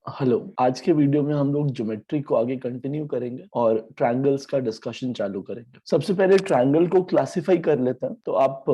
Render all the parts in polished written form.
Hello. आज के video में हम लोग ज्योमेट्री को आगे कंटिन्यू करेंगे और ट्रायंगल्स का डिस्कशन चालू करेंगे। सबसे पहले ट्रायंगल को क्लासिफाई कर लेते हैं। तो आप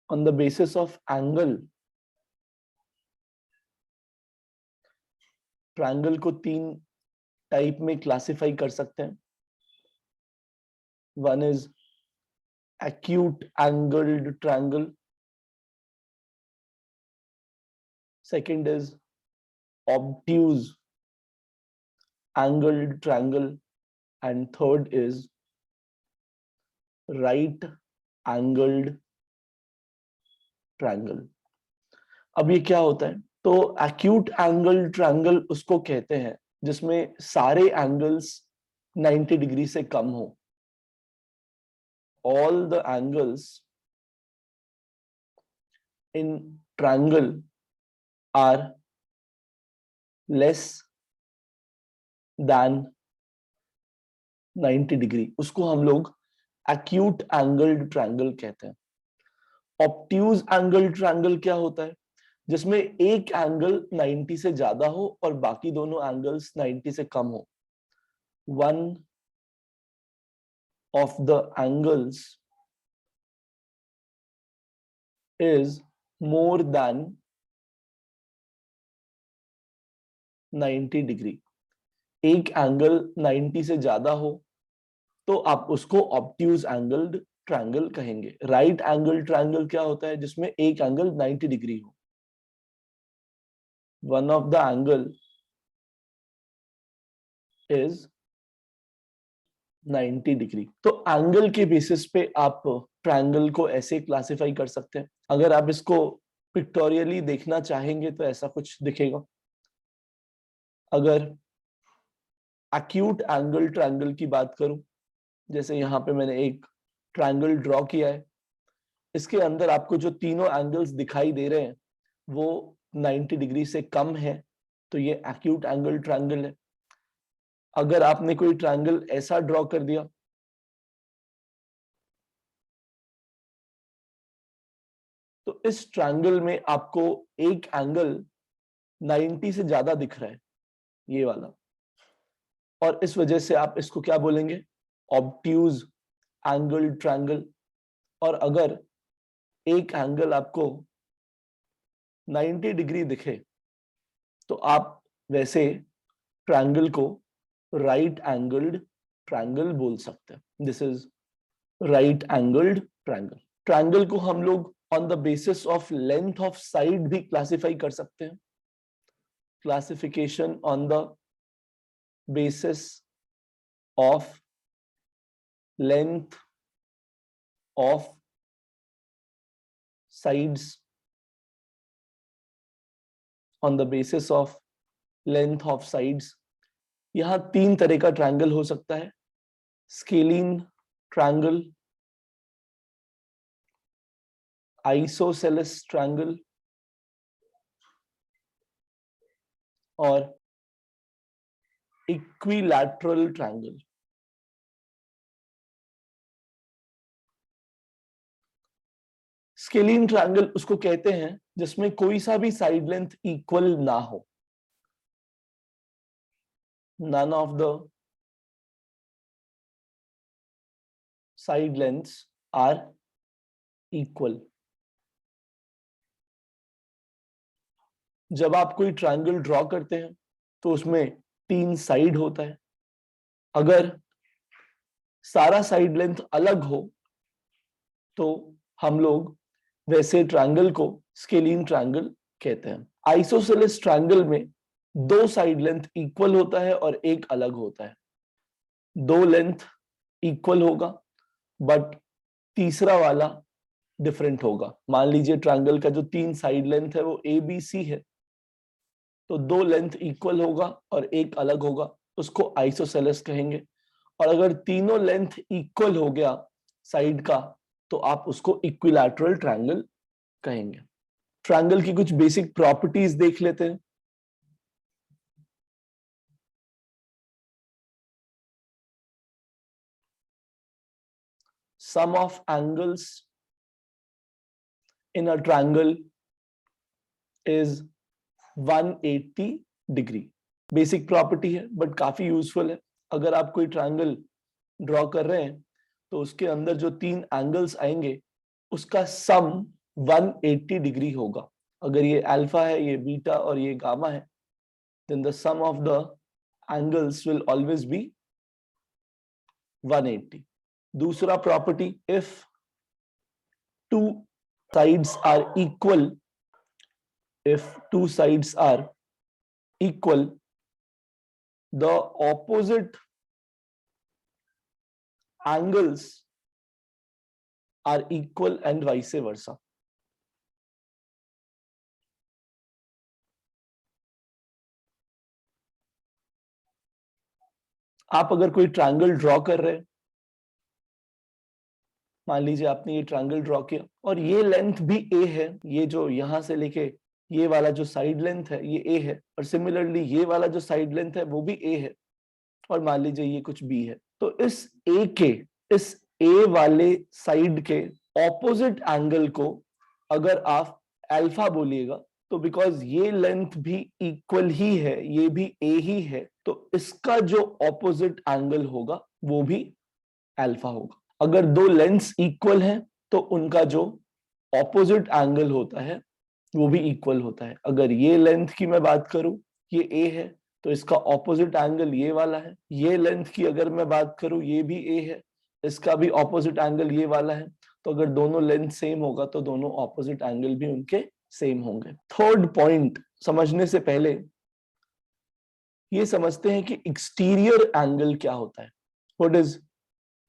on the basis of angle triangle को तीन टाइप में क्लासिफाई कर सकते हैं। One is acute angled triangle, second is obtuse angled triangle, and third is right angled triangle। अब ये क्या होता है? तो acute angled triangle उसको कहते हैं जिसमें सारे एंगल्स 90 डिग्री से कम हो। All the angles in triangle are less than 90 degree, उसको हम लोग acute angled triangle कहते हैं। ऑब्ट्यूज एंगल ट्रायंगल क्या होता है? जिसमें एक एंगल 90 से ज्यादा हो और बाकी दोनों एंगल्स 90 से कम हो। One of the angles is more than 90 degree. एक एंगल 90 से ज्यादा हो तो आप उसको ऑब्ट्यूज एंगल्ड ट्रायंगल कहेंगे। राइट एंगल ट्रायंगल क्या होता है? जिसमें एक एंगल 90 डिग्री हो। One of the angle is 90 degree. तो एंगल के बेसिस पे आप ट्रायंगल को ऐसे क्लासिफाई कर सकते हैं। अगर आप इसको पिक्टोरियली देखना चाहेंगे तो ऐसा कुछ दिखेगा। अगर एक्यूट एंगल ट्रायंगल की बात करूं, जैसे यहाँ पे मैंने एक ट्रायंगल ड्रॉ किया है, इसके अंदर आपको जो तीनों एंगल्स दिखाई दे रहे हैं वो 90 डिग्री से कम है, तो ये एक्यूट एंगल ट्रायंगल है। अगर आपने कोई ट्रायंगल ऐसा ड्रॉ कर दिया तो इस ट्रायंगल में आपको एक एंगल 90 से ज्यादा दिख रहा है, ये वाला, और इस वजह से आप इसको क्या बोलेंगे? Obtuse angle triangle. और अगर एक एंगल आपको 90 डिग्री दिखे तो आप वैसे ट्रायंगल को राइट एंगल्ड ट्रायंगल बोल सकते हैं। This is right angled triangle. Triangle को हम लोग on the basis of length of side भी क्लासिफाई कर सकते हैं। Classification on the basis of length of sides, on the basis of length of sides। यहां तीन तरह का ट्रायंगल हो सकता है। स्केलीन ट्रायंगल, आइसोसेलेस ट्रायंगल और इक्विलैटरल ट्रायंगल। स्केलीन ट्रायंगल उसको कहते हैं जिसमें कोई सा भी साइड लेंथ इक्वल ना हो। None of the side lengths are equal. जब आप कोई ट्रायंगल ड्रॉ करते हैं तो उसमें तीन साइड होता है। अगर सारा साइड लेंथ अलग हो तो हम लोग वैसे ट्रायंगल को स्केलीन ट्रायंगल कहते हैं। आइसोसेलेस ट्रायंगल में दो साइड लेंथ इक्वल होता है और एक अलग होता है। दो लेंथ इक्वल होगा बट तीसरा वाला डिफरेंट होगा। मान लीजिए ट्रायंगल का जो तीन साइड लेंथ है वो ए बी सी है, तो दो लेंथ इक्वल होगा और एक अलग होगा, उसको आइसोसेलेस कहेंगे। और अगर तीनों लेंथ इक्वल हो गया साइड का तो आप उसको इक्विलैटरल ट्रायंगल कहेंगे। ट्रायंगल की कुछ बेसिक प्रॉपर्टीज देख लेते हैं। Sum of angles in a triangle is 180 degree. Basic property है बट काफी यूजफुल है। अगर आप कोई ट्रायंगल ड्रॉ कर रहे हैं तो उसके अंदर जो 3 एंगल्स आएंगे उसका सम 180 डिग्री होगा। अगर ये अल्फा है, ये बीटा और ये गामा है, then the sum of the angles will always be 180. दूसरा property, if two sides are equal, if two sides are equal, the opposite angles are equal and vice versa. आप अगर कोई triangle draw कर रहे हैं, मान लीजिए आपने ये ट्रायंगल ड्रॉ किया और ये लेंथ भी ए है, ये जो यहां से लेके ये वाला जो साइड लेंथ है ये ए है, और सिमिलरली ये वाला जो साइड लेंथ है वो भी ए है, और मान लीजिए ये कुछ बी है। तो इस ए वाले साइड के ऑपोजिट एंगल को अगर आप अल्फा बोलिएगा तो बिकॉज ये लेंथ भी इक्वल ही है, ये भी ए ही है, तो इसका जो ऑपोजिट एंगल होगा वो भी अल्फा होगा। अगर दो लेंथ्स इक्वल हैं तो उनका जो ऑपोजिट एंगल होता है वो भी इक्वल होता है। अगर ये लेंथ की मैं बात करूं, ये ए है, तो इसका ऑपोजिट एंगल ये वाला है। ये लेंथ की अगर मैं बात करूं, ये भी ए है, इसका भी ऑपोजिट एंगल ये वाला है। तो अगर दोनों लेंथ सेम होगा तो दोनों ऑपोजिट एंगल भी उनके सेम होंगे। थर्ड पॉइंट समझने से पहले ये समझते हैं कि एक्सटीरियर एंगल क्या होता है। What is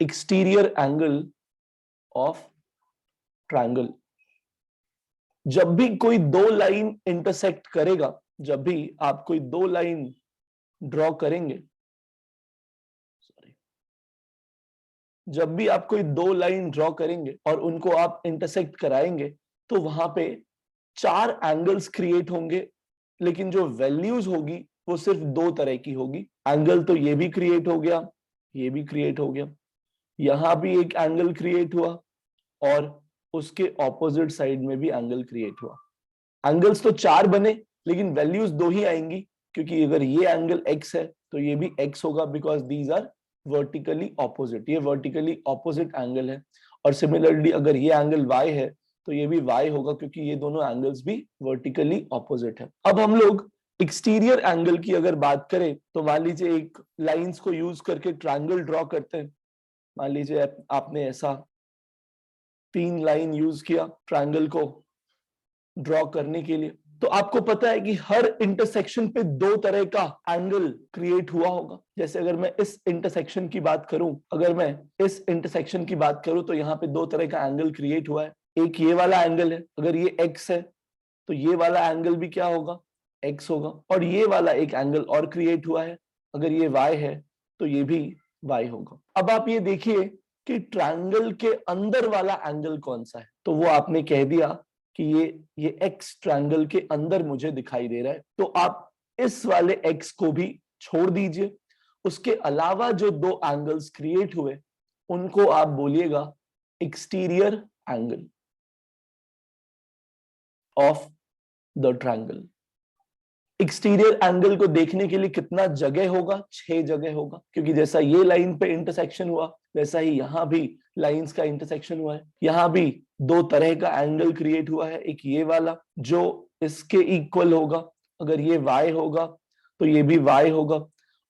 exterior angle of triangle? जब भी कोई दो लाइन इंटरसेक्ट करेगा, जब भी आप कोई दो लाइन ड्रॉ करेंगे, जब भी आप कोई दो लाइन ड्रॉ करेंगे और उनको आप इंटरसेक्ट कराएंगे तो वहां पे 4 एंगल्स क्रिएट होंगे, लेकिन जो वैल्यूज होगी वो सिर्फ 2 तरह की होगी। एंगल तो ये भी क्रिएट हो गया, ये भी क्रिएट हो गया, यहां भी एक एंगल क्रिएट हुआ और उसके ऑपोजिट साइड में भी एंगल क्रिएट हुआ। एंगल्स तो 4 बने लेकिन वैल्यूज 2 ही आएंगी, क्योंकि अगर ये एंगल x है तो ये भी x होगा, because these are vertically opposite. ये वर्टिकली ऑपोजिट एंगल है। और सिमिलरली अगर ये एंगल y है तो ये भी y होगा, क्योंकि ये दोनों एंगल्स भी वर्टिकली ऑपोजिट है। अब हम लोग एक्सटीरियर एंगल की अगर बात करें तो मान लीजिए एक लाइंस को यूज करके ट्रायंगल ड्रॉ करते हैं। मान लीजिए आपने ऐसा 3 लाइन यूज किया ट्रायंगल को ड्रॉ करने के लिए, तो आपको पता है कि हर इंटरसेक्शन पे 2 तरह का एंगल क्रिएट हुआ होगा। जैसे अगर मैं इस इंटरसेक्शन की बात करूं, अगर मैं इस इंटरसेक्शन की बात करूं तो यहाँ पे 2 तरह का एंगल क्रिएट हुआ है। एक ये वाला एंगल है, अगर ये x है तो ये वाला एंगल भी क्या होगा, x होगा। और ये वाला एक एंगल और क्रिएट हुआ है, अगर ये y है तो ये भी y होगा। अब आप ये देखिए कि ट्रायंगल के अंदर वाला एंगल कौन सा है, तो वो आपने कह दिया कि ये x ट्रायंगल के अंदर मुझे दिखाई दे रहा है, तो आप इस वाले x को भी छोड़ दीजिए। उसके अलावा जो 2 एंगल्स क्रिएट हुए उनको आप बोलिएगा exterior angle of the triangle. Exterior angle को देखने के लिए कितना जगह होगा, 6 जगह होगा, क्योंकि जैसा ये लाइन पे इंटरसेक्शन हुआ वैसा ही यहाँ भी लाइंस का इंटरसेक्शन हुआ है। यहाँ भी 2 तरह का एंगल क्रिएट हुआ है, एक ये वाला जो इसके इक्वल होगा, अगर ये y होगा तो ये भी y होगा,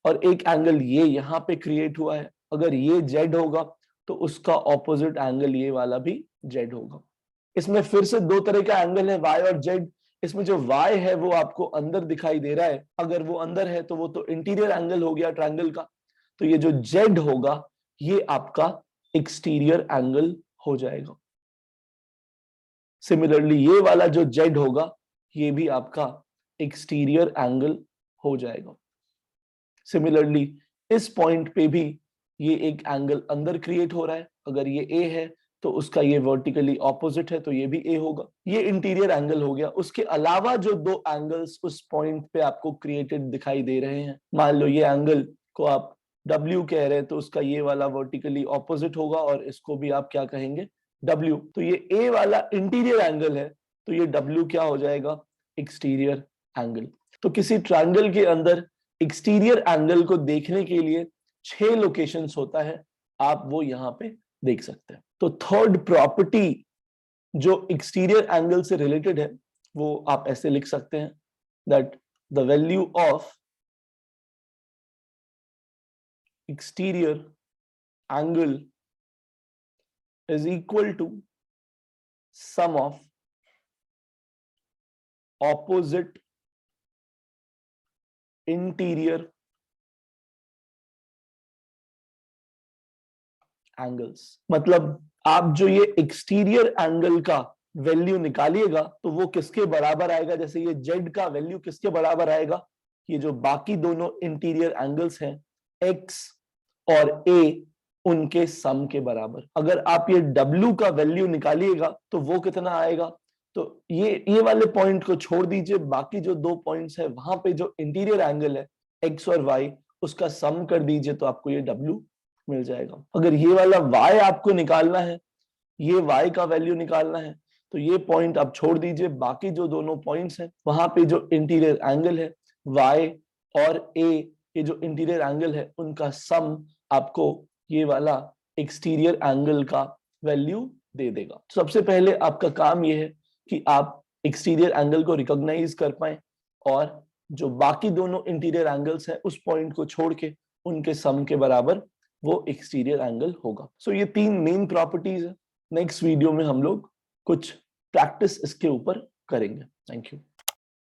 और एक एंगल ये यहाँ पे क्रिएट हुआ है, अगर ये z होगा तो उसका ऑपोजिट एंगल ये वाला भी z होगा। इसमें फिर से 2 तरह का एंगल है, y और z। इसमें जो y है वो आपको अंदर दिखाई दे रहा है, अगर वो अंदर है तो वो तो इंटीरियर एंगल हो गया ट्रायंगल का, तो ये जो z होगा ये आपका एक्सटीरियर एंगल हो जाएगा। सिमिलरली ये वाला जो z होगा ये भी आपका एक्सटीरियर एंगल हो जाएगा। सिमिलरली इस पॉइंट पे भी ये एक एंगल अंदर क्रिएट हो रहा है, अगर ये a है तो उसका ये वर्टिकली ऑपोजिट है तो ये भी a होगा, ये इंटीरियर एंगल हो गया। उसके अलावा जो 2 एंगल्स उस पॉइंट पे आपको क्रिएटेड दिखाई दे रहे हैं, मान लो ये एंगल को आप W कह रहे हैं तो उसका ये वाला वर्टिकली ऑपोजिट होगा और इसको भी आप क्या कहेंगे, W। तो ये A वाला इंटीरियर एंगल है तो ये W क्या हो जाएगा, एक्सटीरियर एंगल। तो किसी ट्रायंगल के अंदर एक्सटीरियर एंगल को देखने के लिए 6 लोकेशंस होता है, आप वो यहाँ पे देख सकते हैं। तो थर्ड प्रॉपर्टी जो एक्सटीरियर एंगल से रिलेटेड है वो आप ऐसे लिख सकते हैं that the value of exterior angle is equal to sum of opposite interior angles। मतलब आप जो ये एक्सटीरियर एंगल का वैल्यू निकालिएगा तो वो किसके बराबर आएगा, जैसे ये जेड का वैल्यू किसके बराबर आएगा, ये जो बाकी दोनों इंटीरियर एंगल्स हैं एक्स और ए उनके सम के बराबर। अगर आप ये W का वैल्यू निकालिएगा तो वो कितना आएगा, तो ये वाले पॉइंट को छोड़ दीजिए, बाकी जो 2 पॉइंट्स है वहां पे जो इंटीरियर एंगल है X और Y उसका सम कर दीजिए तो आपको ये W मिल जाएगा। अगर ये वाला Y आपको निकालना है, ये Y का वैल्यू निकालना है, तो ये पॉइंट आप छोड़ दीजिए, बाकी जो दोनों पॉइंट्स हैं वहां पे जो इंटीरियर एंगल है Y और A, ये जो इंटीरियर एंगल है उनका सम आपको ये वाला एक्सटीरियर एंगल का वैल्यू दे देगा। सबसे पहले आपका काम ये है कि आप एक्सटीरियर एंगल को रिकॉग्नाइज कर पाए और जो बाकी दोनों इंटीरियर एंगल्स हैं उस पॉइंट को छोड़ के उनके सम के बराबर वो एक्सटीरियर एंगल होगा। सो ये 3 मेन प्रॉपर्टीज है। नेक्स्ट वीडियो में हम लोग कुछ प्रैक्टिस इसके ऊपर करेंगे। Thank you.